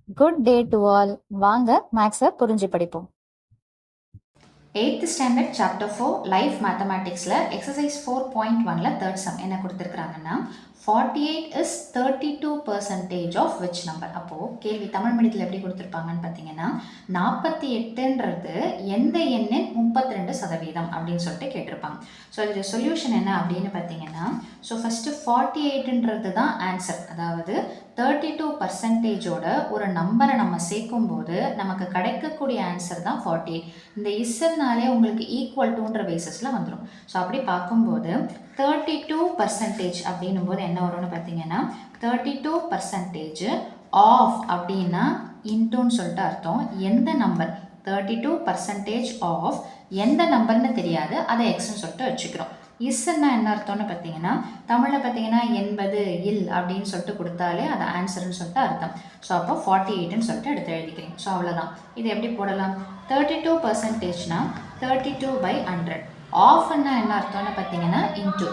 Good day to all. வாங்க மேக்ஸை புரிஞ்சு படிப்போம். 8th ஸ்டாண்டர்ட் சாப்டர் 4 லைஃப் மேத்தமேட்டிக்ஸில் எக்ஸசைஸ் 4.1ல தேர்ட் சம் என்ன கொடுத்துருக்குறாங்கன்னா 48 இஸ் 32% ஆஃப் விச் நம்பர். அப்போது கேள்வி தமிழ் மீடியத்தில் எப்படி கொடுத்துருப்பாங்கன்னு பார்த்தீங்கன்னா 48ன்றது எந்த எண்ணின் 32% அப்படின்னு சொல்லிட்டு கேட்டிருப்பாங்க. ஸோ இதோட சொல்யூஷன் என்ன அப்படின்னு பார்த்தீங்கன்னா ஸோ ஃபஸ்ட்டு 48ன்றது தான் ஆன்சர். அதாவது 32%ஓட ஒரு நம்பரை நம்ம சேர்க்கும்போது நமக்கு கிடைக்கக்கூடிய ஆன்சர் தான் 48. இந்த இஸ்னாலே உங்களுக்கு ஈக்குவல் டுன்ற பேசிஸில் வந்துடும். ஸோ அப்படி பார்க்கும்போது 32% அப்படின்னும் போது என்ன வரும்னு பார்த்தீங்கன்னா 32% ஆஃப் அப்படின்னா இன்டூன்னு சொல்லிட்டு அர்த்தம். எந்த நம்பர் 32% ஆஃப் எந்த நம்பர்னு தெரியாது, அதை எக்ஸ்ன்னு சொல்லிட்டு வச்சுக்கிறோம். இஸ்ன்னா என்ன அர்த்தம்னு பார்த்தீங்கன்னா தமிழில் பார்த்தீங்கன்னா 80 இல் அப்படின்னு சொல்லிட்டு கொடுத்தாலே அது ஆன்சர்னு சொல்லிட்டு அர்த்தம். ஸோ அப்போ 48ன்னு சொல்லிட்டு எடுத்து எழுதிக்கிறேன். ஸோ அவ்வளோதான். இது எப்படி போடலாம்? 32%னா 32/100. ஆஃப்னா என்ன அர்த்தம்னு பார்த்தீங்கன்னா இன்டூ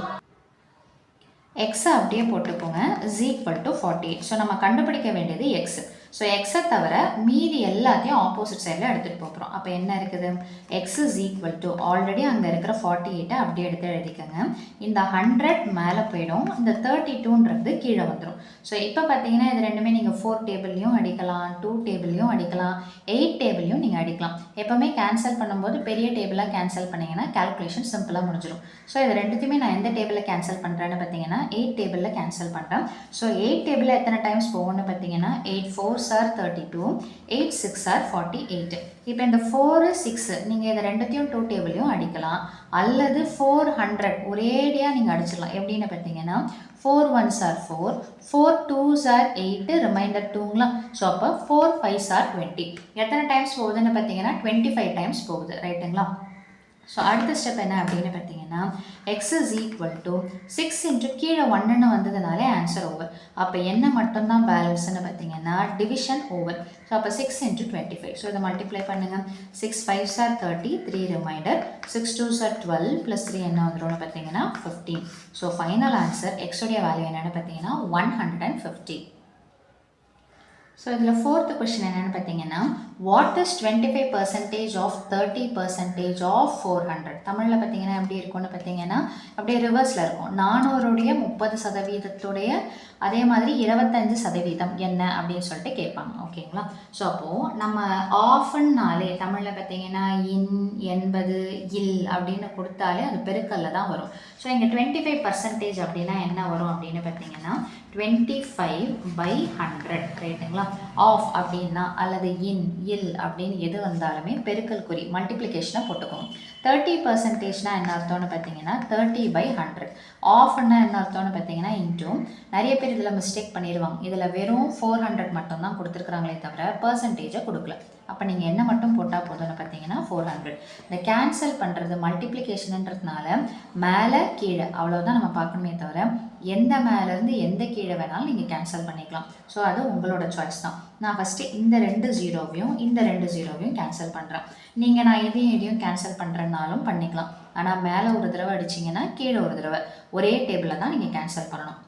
எக்ஸை அப்படியே போட்டுக்கோங்க இஸ் ஈக்குவல் டு 48. ஸோ நம்ம கண்டுபிடிக்க வேண்டியது எக்ஸ். ஸோ எக்ஸை தவிர மீதி எல்லாத்தையும் ஆப்போசிட் சைடில் எடுத்துகிட்டு போகிறோம். அப்போ என்ன இருக்குது? X is equal to already அங்கே இருக்கிற 48 அப்படியே எடுத்து எழுதிக்கோங்க. இந்த 100 மேலே போயிடும், இந்த 32ன்றது கீழே வந்துடும். ஸோ இப்போ பார்த்தீங்கன்னா இது ரெண்டுமே நீங்கள் 4 டேபிள்லையும் அடிக்கலாம், 2 டேபிள்லையும் அடிக்கலாம், 8 டேபிள்லையும் நீங்கள் அடிக்கலாம். எப்போவுமே கேன்சல் பண்ணும்போது பெரிய டேபிளாக கேன்சல் பண்ணிங்கன்னா கேல்குலேஷன் சிம்பிளாக முடிஞ்சிடும். ஸோ இது ரெண்டுத்தையுமே நான் எந்த டேபிளில் கேன்சல் பண்ணுறேன்னு பார்த்தீங்கன்னா 8 டேபிளில் கேன்சல் பண்ணுறேன். ஸோ 8 டேபிளில் எத்தனை டைம்ஸ் போகும்னு பார்த்தீங்கன்னா 8 4s are 32, 8 6 are 48. இப்போ இந்த 4 6 நீங்கள் இதை ரெண்டுத்தையும் 2 டேபிளையும் அடிக்கலாம், அல்லது 400 ஒரேடியாக நீங்கள் அடிச்சிடலாம். எப்படின்னு பார்த்தீங்கன்னா 4 1s are 4, 4 2s are 8, reminder 2ங்களா. So அப்போ 4 5s are 20. எத்தனை டைம்ஸ் போகுதுன்னு பார்த்தீங்கன்னா 25 டைம்ஸ் போகுது, ரைட்டுங்களா. ஸோ அடுத்த ஸ்டெப் என்ன அப்படின்னு பார்த்தீங்கன்னா X is equal to 6 into கீழே 1ன்னு வந்ததுனாலே ஆன்சர் ஓவர். அப்போ என்ன மட்டும்தான் பேலன்ஸ்ன்னு பார்த்தீங்கன்னா டிவிஷன் ஓவர். ஸோ அப்போ 6 இன்ட்டு 25. ஸோ இதை மல்டிப்ளை பண்ணுங்கள். 6 5s are 30, 3 reminder, 6 2s are 12 plus 3 என்ன வந்துடும் பார்த்தீங்கன்னா 15. ஸோ ஃபைனல் ஆன்சர் எக்ஸோடைய வேல்யூ என்னென்னு பார்த்தீங்கன்னா 150. ஸோ இதில் 4th கொஸ்டின் என்னென்னு பார்த்தீங்கன்னா வாட் இஸ் 25% ஆஃப் 30% ஆஃப் 400? தமிழில் பார்த்தீங்கன்னா எப்படி இருக்கும்னு பார்த்தீங்கன்னா அப்படியே ரிவர்ஸில் இருக்கும். 400உடைய 30%, அதே மாதிரி 25% என்ன அப்படின்னு சொல்லிட்டு கேட்பாங்க, ஓகேங்களா. ஸோ அப்போது நம்ம ஆஃப்னாலே தமிழில் பார்த்தீங்கன்னா இன் 80 இல் அப்படின்னு கொடுத்தாலே அது பெருக்கல்ல தான் வரும். ஸோ இங்கே 25% அப்படின்னா என்ன வரும் அப்படின்னு பார்த்தீங்கன்னா 25/100, ரைட்டுங்களா. ஆஃப் அப்படின்னா அல்லது இன் இல் அப்படின்னு எது வந்தாலுமே பெருக்கல் குறி மல்டிப்ளிகேஷனை போட்டுக்கோங்க. 30%னா என்ன அர்த்தம்னு பார்த்தீங்கன்னா 30/100. ஆஃப்னா என்ன அர்த்தம்னு பார்த்தீங்கன்னா இன்டூ. நிறைய பேர் இதில் மிஸ்டேக் பண்ணிடுவாங்க. இதில் வெறும் 400 மட்டும்தான் கொடுத்துருக்குறாங்களே தவிர பர்சன்டேஜை கொடுக்கல. அப்போ நீங்கள் என்ன மட்டும் போட்டால் போதும்னு பார்த்தீங்கன்னா 400. இந்த கேன்சல் பண்ணுறது மல்டிப்ளிகேஷனுன்றதுனால மேலே கீழே அவ்வளோதான் நம்ம பார்க்கணுமே தவிர எந்த மேலேருந்து எந்த கீழே வேணாலும் நீங்கள் கேன்சல் பண்ணிக்கலாம். ஸோ அது உங்களோட சாய்ஸ் தான். நான் ஃபஸ்ட்டு இந்த 2 ஜீரோவையும் இந்த 2 ஜீரோவையும் கேன்சல் பண்ணுறேன். நீங்கள் நான் இதையும் கேன்சல் பண்ணுறதுனாலும் பண்ணிக்கலாம். ஆனால் மேலே ஒரு தடவை அடிச்சிங்கன்னா கீழே ஒரு தடவை ஒரே டேபிளில் தான் நீங்கள் கேன்சல் பண்ணணும்.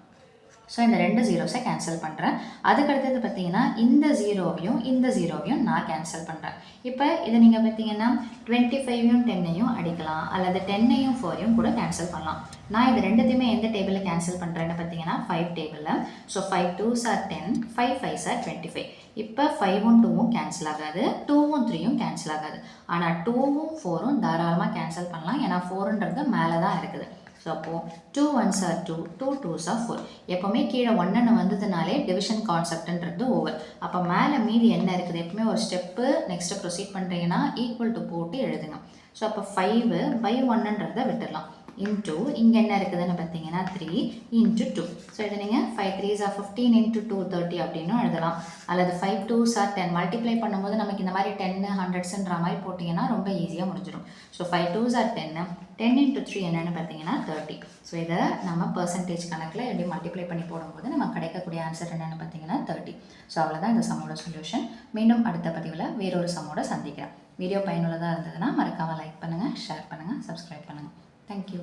ஸோ இந்த 2 ஜீரோஸை கேன்சல் பண்ணுறேன். அதுக்கடுத்தது பார்த்தீங்கன்னா இந்த ஜீரோவையும் நான் கேன்சல் பண்ணுறேன். இப்போ இதை நீங்கள் பார்த்தீங்கன்னா 25யும் 10ஐயும் அடிக்கலாம், அல்லது 10ஐயும் 4ஐயும் கூட கேன்சல் பண்ணலாம். நான் இது ரெண்டுத்தையுமே எந்த டேபிளில் கேன்சல் பண்ணுறேன்னு பார்த்தீங்கன்னா 5 டேபிளில். So 5 2s are 10, 5 5s are 25. இப்போ 5ம் 2ம் கேன்சல் ஆகாது, 2ம் 3யும் கேன்சல் ஆகாது. ஆனால் 2ம் 4ம் தாராளமாக கேன்சல் பண்ணலாம், ஏன்னா 4ன்றது மேலே தான் இருக்குது. ஸோ அப்போது 2 1s are 2, 2 2s are 4. எப்போவுமே கீழே 1ன்னு வந்ததுனாலே டிவிஷன் கான்செப்ட்ன்றது ஓவர். அப்போ மேலே மீதி என்ன இருக்குது? எப்பவுமே ஒரு ஸ்டெப்பு நெக்ஸ்ட்டு ப்ரொசீட் பண்ணுறீங்கன்னா ஈக்குவல் டு போட்டு எழுதுங்க. ஸோ அப்போ 5/1ன்றதை விட்டுடலாம். இன்டூ இங்கே என்ன இருக்குதுன்னு பார்த்தீங்கன்னா 3 இன்ட்டு 2. ஸோ இதை நீங்கள் 5 3s are 15 இன்ட்டு 2 30 அப்படின்னு எழுதலாம், அல்லது 5 2s are 10 மல்டிப்ளை பண்ணும்போது நமக்கு இந்த மாதிரி 10 100ன்ற மாதிரி போட்டிங்கன்னா ரொம்ப ஈஸியாக முடிஞ்சிடும். ஸோ 5 2s are 10, 10 இன்ட்டு 3 என்னென்னு பார்த்தீங்கன்னா 30. ஸோ இதை நம்ம பர்சன்டேஜ் கணக்கில் எப்படி மல்டிப்ளை பண்ணி போடும்போது நம்ம கிடைக்கக்கூடிய ஆன்சர் என்னென்னு பார்த்தீங்கன்னா 30. ஸோ அவ்வளோதான் இந்த சம்மோட சொல்யூஷன். மீண்டும் அடுத்த பதிவில் வேறொரு சம்மோட சந்திக்கிறேன். வீடியோ பயனுள்ளதாக இருந்ததுன்னா மறக்காமல் லைக் பண்ணுங்கள், ஷேர் பண்ணுங்கள், சப்ஸ்கிரைப் பண்ணுங்கள். Thank you.